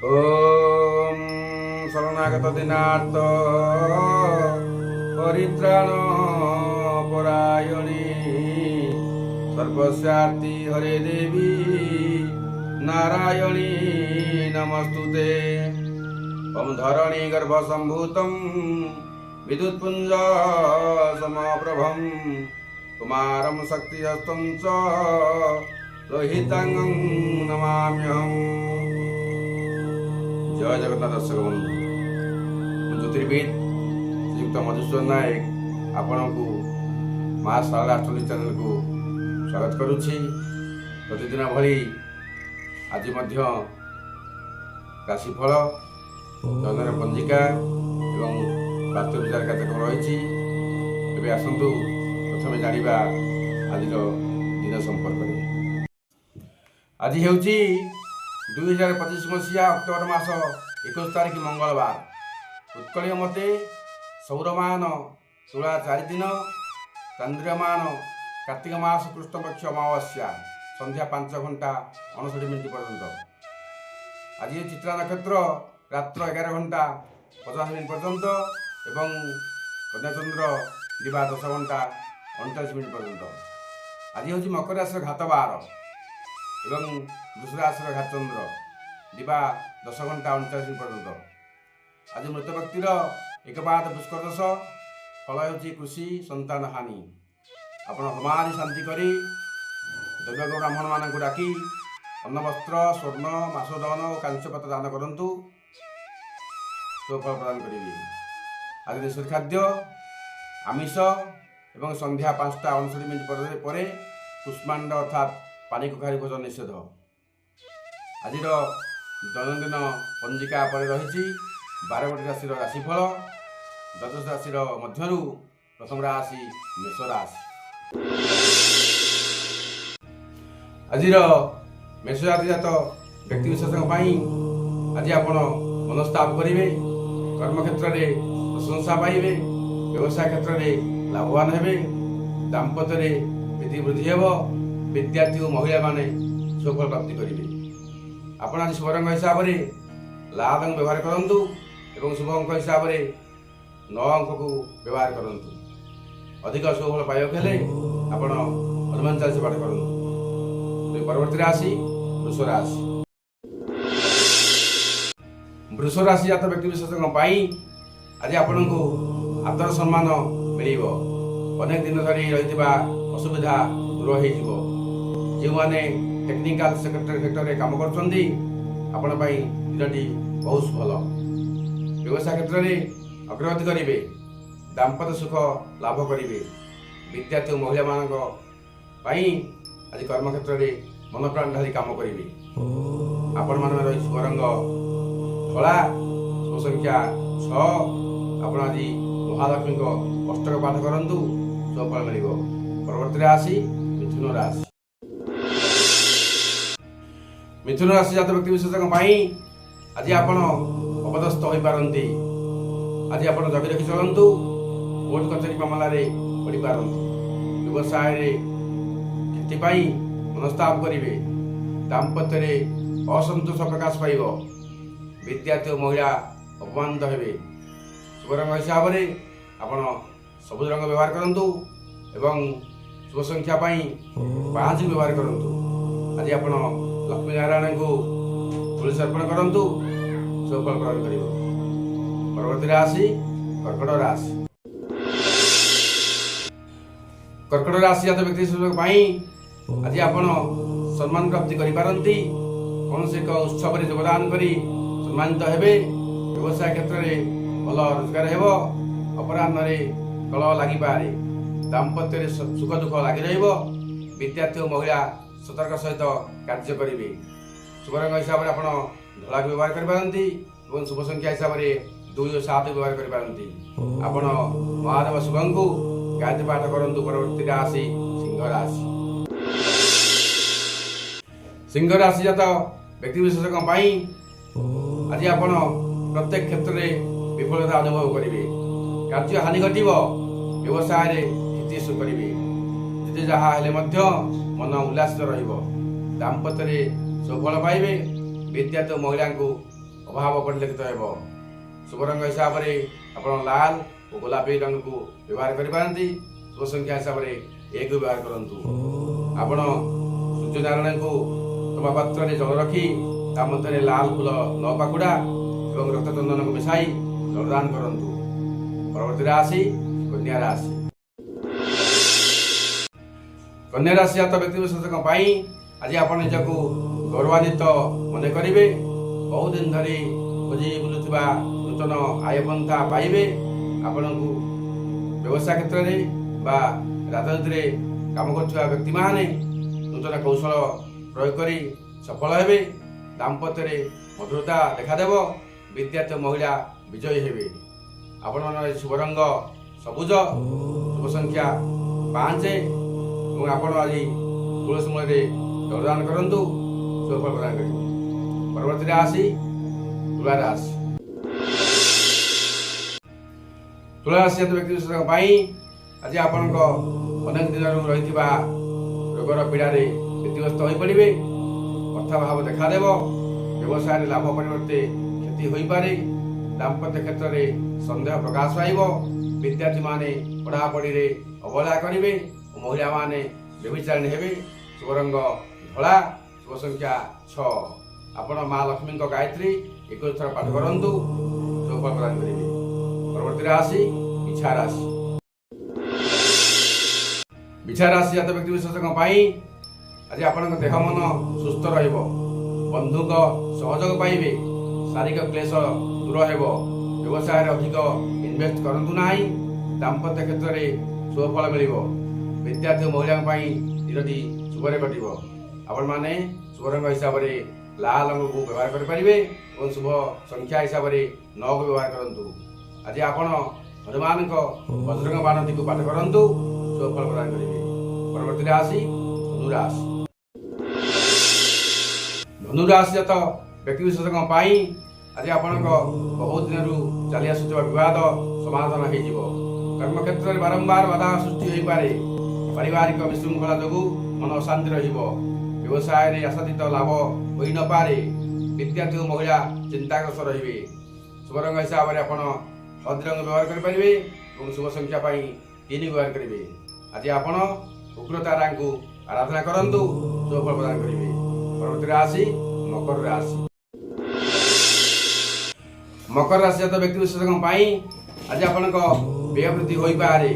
ओम शरणागत दिनार्थ परित्राण परायणी सर्वस्यार्ति हरे देवी नारायणी नमस्तुते। ओम धरणी गर्भ संभूतं विद्युत्पुंज समप्रभं कुमारं शक्तिहस्तं च लोहितांगं नमाम्यहम्। जय जगन्नाथ दर्शक बंधु, ज्योतिर्विद श्रीयुक्त मधुसूदन नायक आपण को माँ शारदा एस्ट्रोलॉजी चैनल को स्वागत करुछि। प्रतिदिन भली आज मध्य राशिफल जन्म पंजिका एवं वास्तु विचार कार्यक्रम रही। तेज आसतु प्रथम जाना आज दिन संपर्क। आज हूँ 2025 मसीहा अक्टोबर मास 21 तारिख मंगलवार। उत्कलीय मते सौरमान तुला 4 दिन, चांद्रमान कार्तिक मास कृष्णपक्ष अमावास्या संध्या 5 घंटा 59 मिनिट पर्यंत। आज चित्रा नक्षत्र रात्र 11 घंटा 50 मिनिट पर्यंत एवं कन्याचंद्र दिवा 10 घंटा 39 मिनिट पर्यंत। आज हूँ मकर राशि घात बार एवं वृष राशि घात चंद्र दिवा 10 घंटा 39 मिनिट पर्यंत। आज मृत व्यक्तिर एकपाद पुष्कर दश, फल होची कृषि संतान हानि। आपण हमारी शांति करी दैवज्ञ ब्राह्मण मानक डाकी अन्न वस्त्र स्वर्ण मासोदन और कांस्यपत्र दान करंतु, सुफल प्रदान करेंगे। आज निषेध खाद्य आमिष एवं संध्या 5टा 59 मिनिट पर कुष्मांड अर्थात पानी कखारी भोजन निषेध। आज दैनंदिन पंजिका पर रही 12 राशि राशिफल। द्वादश राशि मध्य प्रथम राशि मेष राशि। आज मेष राशि जात व्यक्ति विशेष आज आप मनस्ताप करेंगे, कर्म क्षेत्र में प्रशंसा पाइबे, व्यवसाय क्षेत्र में लाभवान हेबे, दाम्पत्य प्रीति वृद्धि हेब, विद्यार्थी और महिला माने सुफल प्राप्ति करेंगे। आपण आज शुभ रंग हिसाब से लाल रंग व्यवहार करंतु एवं शुभ अंक हिसाब से 9 अंक को व्यवहार करंतु। अधिक शुभफल पाइबाक हेले आपण हनुमान चालीसा पाठ करंतु। परवर्ती राशि वृष राशि। वृष राशि जात व्यक्ति विशेष आज आपण को आदर सम्मान मिलिबो। अनेक दिन धरी रही असुविधा दूर हो। जो मैंने टेक्निकल सेक्रेटरी सेक्टर में काम करछंदी आपण पई दिनटी बहुत भल। व्यवसाय क्षेत्र में अग्रगति करेंगे, दाम्पत्य सुख लाभ करेंगे, विद्यार्थी महिला मानक आज कर्म क्षेत्र में मन प्राण ढाली काम करेंगे। आपण मान रही शुभ रंग धला, शुभ संख्या 6। आपण आज महालक्ष्मी को अष्टक पाठ करंतु, सुफल मिल। परवर्ती राशि मिथुन राशि। मिथुन राशि जात व्यक्ति विशेष आज आप अपदस्थ हो पारती। आज आप जगि रखी चलतु, कोर्ट कचेरी मामला पड़ पारती। व्यवसाय क्षति मनस्ताप करेंगे, दाम्पत्य असंतोष प्रकाश पाइब, विद्यार्थी और महिला अपमानित हेबे। शुभ रंग हिसाब से आप सबुज रंग व्यवहार करंतु एवं शुभ संख्या 5 व्यवहार करंतु। आज आप लक्ष्मी नारायण को तुलसी अर्पण करंतु, सुफल प्रदान करिब। परवर्ती राशि कर्कट राशि। कर्कट राशि जात व्यक्ति आज आप सम्मान प्राप्ति करिपारंती। कौन से उत्सव में योगदान करी सम्मानित हेबे। व्यवसाय क्षेत्र में भल रोजगार हेब, अपराह्न कलह लगी पारे, दाम्पत्य सुख दुख लगी रहिबो, विद्यार्थी और महिला सतर्क सहित कार्य करेंगे। शुभ रंग हिसाब से आप धला व्यवहार करें और शुभ संख्या हिसाब से 2 और 7 व्यवहार करें। आप महादेव शुभं को गायत्री पाठ करंतु। परवर्ती राशि सिंह राशि। सिंह राशि जात व्यक्ति विशेष आज आप प्रत्येक क्षेत्र में विफलता अनुभव करेंगे। कार्य हानि घटव, व्यवसाय क्षति करेंगे। जिते जहाँ हेले मन उल्लासित रहिबो, दाम्पत्य सुफल पाइबे, विद्यार्थी महिला को ଅଭାବ ପରିଲକ୍ଷିତ ହେବ। ଶୁଭ ରଙ୍ଗ ହିସାବରେ ଆପଣ ଲାଲ ଓ ଗୋଲାପୀ ରଙ୍ଗକୁ ବ୍ୟବହାର କରିପାରନ୍ତି। ଶୁଭ ସଂଖ୍ୟା ହିସାବରେ 1 ବ୍ୟବହାର କରନ୍ତୁ। ଆପଣ ସୂର୍ଯ୍ୟନାରାୟଣଙ୍କୁ ତମ୍ବା ପାତ୍ରରେ ଜଳ ରଖି ତା ମଧ୍ୟରେ ଲାଲ ଫୁଲ 9 ପାଖୁଡ଼ା ଏବଂ ରକ୍ତ ଚନ୍ଦନକୁ ମିଶାଇ ଜଳଦାନ କରନ୍ତୁ। ପରବର୍ତ୍ତୀ ରାଶି କନ୍ୟା ରାଶି। କନ୍ୟା ରାଶି ଜାତ ବ୍ୟକ୍ତିବିଶେଷଙ୍କ ପାଇଁ ଆଜି ଆପଣ ନିଜକୁ ଗୌରବାନ୍ୱିତ ମନେ କରିବେ। ବହୁ ଦିନ ଧରି ଖୋଜି ବୁଲୁଥିବା ନୂତନ ଆୟ ପନ୍ଥା ପାଇବେ। ଆପଣଙ୍କୁ ବ୍ୟବସାୟ କ୍ଷେତ୍ରରେ ବା ରାଜନୀତିରେ କାମ କରୁଥିବା ବ୍ୟକ୍ତିମାନେ ନୂତନ କୌଶଳ ପ୍ରୟୋଗ କରି ସଫଳ ହେବେ। ଦାମ୍ପତ୍ୟରେ ମଧୁରତା ଦେଖାଦେବ। ବିଦ୍ୟାର୍ଥୀ ମହିଳା ବିଜୟୀ ହେବେ। ଆପଣଙ୍କର ଶୁଭ ରଙ୍ଗ ସବୁଜ, ଶୁଭ ସଂଖ୍ୟା 5 ଏବଂ ଆପଣ ଆଜି ତୁଳସୀ ମୂଳରେ ଜଳଦାନ କରନ୍ତୁ। ଶୁଭଫଳ ପ୍ରଦାନ କରିବେ। ପରବର୍ତ୍ତୀ ରାଶି ତୁଳା ରାଶି। ତୁଳା ରାଶି ଜାତ ବ୍ୟକ୍ତିବିଶେଷଙ୍କ ପାଇଁ ଆଜି ଆପଣଙ୍କ ଅନେକ ଦିନରୁ ରହିଥିବା ରୋଗର ପୀଡ଼ାରେ ବ୍ୟତିବ୍ୟସ୍ତ ହୋଇପଡ଼ିବେ। ଅର୍ଥାଭାବ ଦେଖାଦେବ। ବ୍ୟବସାୟରେ ଲାଭ ପରିବର୍ତ୍ତେ କ୍ଷତି ହୋଇପାରେ। ଦାମ୍ପତ୍ୟ କ୍ଷେତ୍ରରେ ସନ୍ଦେହ ପ୍ରକାଶ ପାଇବ। ବିଦ୍ୟାର୍ଥୀମାନେ ପଢ଼ାପଢ଼ିରେ ଅବହେଳା କରିବେ ଓ ମହିଳାମାନେ ବ୍ୟଭିଚାରିଣୀ ହେବେ। ଶୁଭ ରଙ୍ଗ ଧଳା, ଶୁଭ ସଂଖ୍ୟା 6। ଆପଣ ମା ଲକ୍ଷ୍ମୀଙ୍କ ଗାୟତ୍ରୀ 21 ଥର ପାଠ କରନ୍ତୁ। ଶୁଭଫଳ ପ୍ରଦାନ କରିବେ। ପରବର୍ତ୍ତୀ ରାଶି ବିଛା ରାଶି। ବିଛା ରାଶି ଜାତ ବ୍ୟକ୍ତିବିଶେଷଙ୍କ ପାଇଁ ଆଜି ଆପଣଙ୍କ ଦେହ ମନ ସୁସ୍ଥ ରହିବ। ବନ୍ଧୁଙ୍କ ସହଯୋଗ ପାଇବେ। ଶାରୀରିକ କ୍ଲେଶ ଦୂର ହେବ। ବ୍ୟବସାୟରେ ଅଧିକ ଇନଭେଷ୍ଟ କରନ୍ତୁ ନାହିଁ। ଦାମ୍ପତ୍ୟ କ୍ଷେତ୍ରରେ ଶୁଭଫଳ ମିଳିବ। ବିଦ୍ୟାର୍ଥୀ ଓ ମହିଳାଙ୍କ ପାଇଁ ଦିନଟି ଶୁଭରେ କଟିବ। ଆପଣମାନେ ଶୁଭ ରଙ୍ଗ ହିସାବରେ ଲାଲ ରଙ୍ଗକୁ ବ୍ୟବହାର କରିପାରିବେ ଏବଂ ଶୁଭ ସଂଖ୍ୟା ହିସାବରେ 9କୁ ବ୍ୟବହାର କରନ୍ତୁ। ଆଜି ଆପଣ ହନୁମାନଙ୍କ ବଜ୍ରଙ୍ଗ ବାଣଟିକୁ ପାଠ କରନ୍ତୁ। ଶୁଭଫଳ ପ୍ରଦାନ କରିବେ। ପରବର୍ତ୍ତୀ ରାଶି ଧନୁରାଶି। ଧନୁରାଶି ଜାତ ବ୍ୟକ୍ତିବିଶେଷଙ୍କ ପାଇଁ ଆଜି ଆପଣଙ୍କ ବହୁ ଦିନରୁ ଚାଲି ଆସୁଥିବା ବିବାଦ ସମାଧାନ ହୋଇଯିବ। କର୍ମକ୍ଷେତ୍ରରେ ବାରମ୍ବାର ବାଧା ସୃଷ୍ଟି ହୋଇପାରେ। ପାରିବାରିକ ବିଶୃଙ୍ଖଳା ଯୋଗୁଁ ମନ ଅଶାନ୍ତି ରହିବ। ବ୍ୟବସାୟରେ ଆଶାତୀତ ଲାଭ ହୋଇନପାରେ। ବିଦ୍ୟାର୍ଥୀ ଓ ମହିଳା ଚିନ୍ତାଗ୍ରସ୍ତ ରହିବେ। ଶୁଭ ରଙ୍ଗ ହିସାବରେ ଆପଣ ହଳଦୀ ରଙ୍ଗ ବ୍ୟବହାର କରିପାରିବେ ଏବଂ ଶୁଭ ସଂଖ୍ୟା ପାଇଁ 3 ବ୍ୟବହାର କରିବେ। ଆଜି ଆପଣ ଉଗ୍ରତାରାଙ୍କୁ ଆରାଧନା କରନ୍ତୁ। ଶୁଭଫଳ ପ୍ରଦାନ କରିବେ। ପରବର୍ତ୍ତୀ ରାଶି ମକର ରାଶି। ମକର ରାଶି ଜାତ ବ୍ୟକ୍ତିବିଶେଷଙ୍କ ପାଇଁ ଆଜି ଆପଣଙ୍କ ବ୍ୟୟ ବୃଦ୍ଧି ହୋଇପାରେ।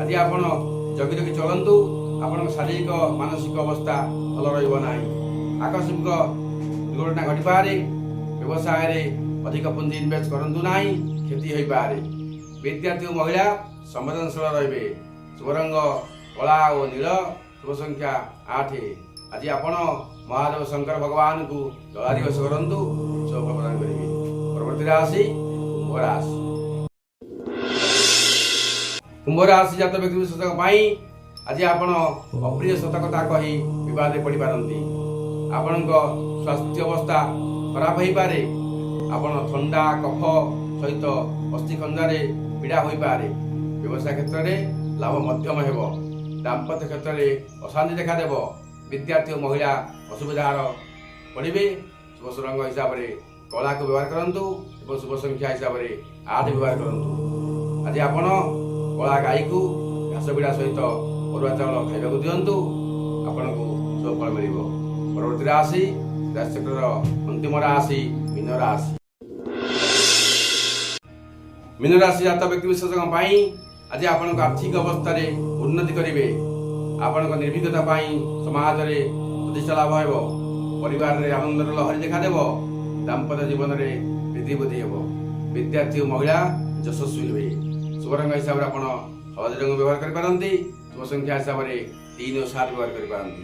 ଆଜି ଆପଣ ଜଗି ଜଗି ଚଳନ୍ତୁ। ଆପଣଙ୍କ ଶାରୀରିକ ମାନସିକ ଅବସ୍ଥା ଭଲ ରହିବ ନାହିଁ। ଆକସ୍ମିକ ଦୁର୍ଘଟଣା ଘଟିପାରେ। ବ୍ୟବସାୟରେ ଅଧିକ ପୁଞ୍ଜି ଇନଭେଷ୍ଟ କରନ୍ତୁ ନାହିଁ, କ୍ଷତି ହୋଇପାରେ। ବିଦ୍ୟାର୍ଥୀ ଓ ମହିଳା ସମ୍ବେଦନଶୀଳ ରହିବେ। ଶୁଭ ରଙ୍ଗ କଳା ଓ ନୀଳ, ଶୁଭ ସଂଖ୍ୟା 8। ଆଜି ଆପଣ ମହାଦେବ ଶଙ୍କର ଭଗବାନଙ୍କୁ ଜଳାଦିବେଶ କରନ୍ତୁ। ଶୁଭଫଳ ପ୍ରଦାନ କରିବେ। ପରବର୍ତ୍ତୀ ରାଶି କୁମ୍ଭ ରାଶି। କୁମ୍ଭ ରାଶି ଜାତ ବ୍ୟକ୍ତିବିଶେଷଙ୍କ ପାଇଁ ଆଜି ଆପଣ ଅପ୍ରିୟ ସତ କଥା କହି ବିବାଦରେ ପଡ଼ିପାରନ୍ତି। ଆପଣଙ୍କ ସ୍ୱାସ୍ଥ୍ୟ ଅବସ୍ଥା ଖରାପ ହୋଇପାରେ। ଆପଣ ଥଣ୍ଡା କଫ ସହିତ ଅସ୍ଥିଖଞ୍ଜାରେ ପୀଡ଼ା ହୋଇପାରେ। ବ୍ୟବସାୟ କ୍ଷେତ୍ରରେ ଲାଭ ମଧ୍ୟମ ହେବ। ଦାମ୍ପତ୍ୟ କ୍ଷେତ୍ରରେ ଅଶାନ୍ତି ଦେଖାଦେବ। ବିଦ୍ୟାର୍ଥୀ ଓ ମହିଳା ଅସୁବିଧାର ପଡ଼ିବେ। ଶୁଭ ରଙ୍ଗ ହିସାବରେ କଳାକୁ ବ୍ୟବହାର କରନ୍ତୁ ଏବଂ ଶୁଭ ସଂଖ୍ୟା ହିସାବରେ 8 ବ୍ୟବହାର କରନ୍ତୁ। ଆଜି ଆପଣ କଳା ଗାଈକୁ ଘାସ ପିଡ଼ା ସହିତ ଅରୁଆ ଚାଉଳ ଖାଇବାକୁ ଦିଅନ୍ତୁ। ଆପଣଙ୍କୁ ଶୁଭଫଳ ମିଳିବ। ପରବର୍ତ୍ତୀ ରାଶି ରାଶିଚକ୍ରର ଅନ୍ତିମ ରାଶି ମୀନ ରାଶି। ମୀନ ରାଶି ଜାତ ବ୍ୟକ୍ତିବିଶେଷଙ୍କ ପାଇଁ ଆଜି ଆପଣଙ୍କ ଆର୍ଥିକ ଅବସ୍ଥାରେ ଉନ୍ନତି କରିବେ। ଆପଣଙ୍କ ନିର୍ଭୀକତା ପାଇଁ ସମାଜରେ ପ୍ରତିଷ୍ଠା ଲାଭ ହେବ। ପରିବାରରେ ଆନନ୍ଦର ଲହରୀ ଦେଖାଦେବ। ଦାମ୍ପତ୍ୟ ଜୀବନରେ ବୃଦ୍ଧି ହେବ। ବିଦ୍ୟାର୍ଥୀ ଓ ମହିଳା ଯଶସ୍ୱୀ ହେବେ। ଶୁଭ ରଙ୍ଗ ହିସାବରେ ଆପଣ ହଳଦୀ ରଙ୍ଗ ବ୍ୟବହାର କରିପାରନ୍ତି। ଶୁଭ ସଂଖ୍ୟା ହିସାବରେ 3 ଓ 7 ବ୍ୟବହାର କରିପାରନ୍ତି।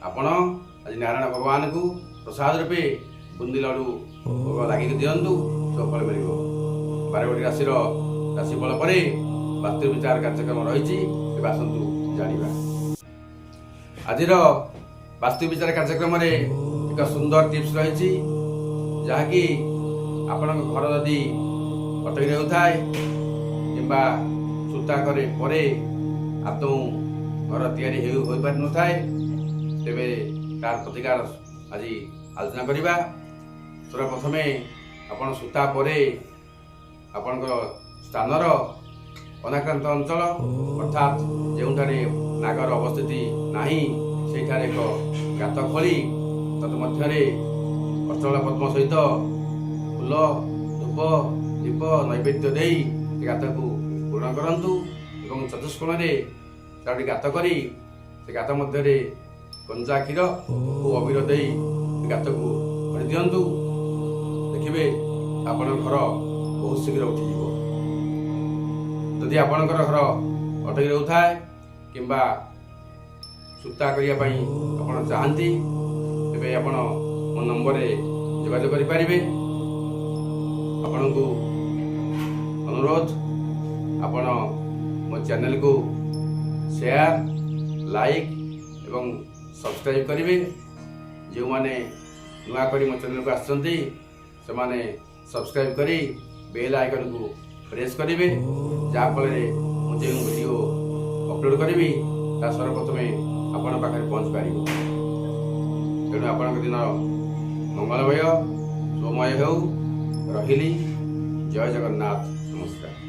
ଆପଣ ଆଜି ନାରାୟଣ ଭଗବାନଙ୍କୁ ପ୍ରସାଦ ରୂପେ ବୁନ୍ଦି ଲଡ଼ୁ ଭୋଗ ଲାଗିକି ଦିଅନ୍ତୁ। ଶୁଭଫଳ ମିଳିବ। 12ଗୋଟି ରାଶିର ରାଶିଫଳ ପରେ ବାସ୍ତୁ ବିଚାର କାର୍ଯ୍ୟକ୍ରମ ରହିଛି। ଏବେ ଆସନ୍ତୁ ଜାଣିବା। ଆଜିର ବାସ୍ତୁ ବିଚାର କାର୍ଯ୍ୟକ୍ରମରେ ଏକ ସୁନ୍ଦର ଟିପ୍ସ ରହିଛି, ଯାହାକି ଆପଣଙ୍କ ଘର ଯଦି ଅଟକି ହେଉଥାଏ କିମ୍ବା ସୂତା ପରେ ଆଦୌ ଘର ତିଆରି ହୋଇପାରିନଥାଏ, ତେବେ ତାର ପ୍ରତିକାର ଆଜି ଆଲୋଚନା କରିବା। ପ୍ରଥମେ ଆପଣ ସୂତା ପରେ ଆପଣଙ୍କର ସ୍ଥାନର ଅନାକ୍ରାନ୍ତ ଅଞ୍ଚଳ ଅର୍ଥାତ୍ ଯେଉଁଠାରେ ନାଗର ଅବସ୍ଥିତି ନାହିଁ ସେଠାରେ ଏକ ଗାତ ଖୋଳି ତନ୍ମଧ୍ୟରେ ଅଚଳ ପଦ୍ମ ସହିତ ଫୁଲ ଧୂପ ଦୀପ ନୈବେଦ୍ୟ ଦେଇ ସେ ଗାତକୁ ପୂରଣ କରନ୍ତୁ ଏବଂ ଚତୁଷ୍କୋଣରେ ଚାରୋଟି ଗାତ କରି ସେ ଗାତ ମଧ୍ୟରେ କଞ୍ଚା କ୍ଷୀର ଓ ଅବିର ଦେଇ ସେ ଗାତକୁ ଭରି ଦିଅନ୍ତୁ। ଦେଖିବେ ଆପଣଙ୍କ ଘର ବହୁତ ଶୀଘ୍ର ଉଠିଯିବ। ଯଦି ଆପଣଙ୍କର ଘର ଅଟକି ରହୁଥାଏ କିମ୍ବା ସୂତା କରିବା ପାଇଁ ଆପଣ ଚାହାନ୍ତି ତେବେ ଆପଣ ମୋ ନମ୍ବରରେ ଯୋଗାଯୋଗ କରିପାରିବେ। ଆପଣଙ୍କୁ ଅନୁରୋଧ ଆପଣ ମୋ ଚ୍ୟାନେଲକୁ ସେୟାର ଲାଇକ୍ ଏବଂ ସବସ୍କ୍ରାଇବ୍ କରିବେ। ଯେଉଁମାନେ ନୂଆ କରି ମୋ ଚ୍ୟାନେଲକୁ ଆସିଛନ୍ତି ସେମାନେ ସବସ୍କ୍ରାଇବ୍ କରି ବେଲ୍ ଆଇକନ୍କୁ ପ୍ରେସ୍ କରିବେ, ଯାହାଫଳରେ ମୁଁ ଯେଉଁ ଭିଡ଼ିଓ ଅପଲୋଡ଼ କରିବି ତା ସର୍ବପ୍ରଥମେ ଆପଣଙ୍କ ପାଖରେ ପହଞ୍ଚି ପାରିବ। ତେଣୁ ଆପଣଙ୍କ ଦିନ ମଙ୍ଗଳମୟ ଶୁଭମୟ ହେଉ। ରହିଲି। ଜୟ ଜଗନ୍ନାଥ। ନମସ୍କାର।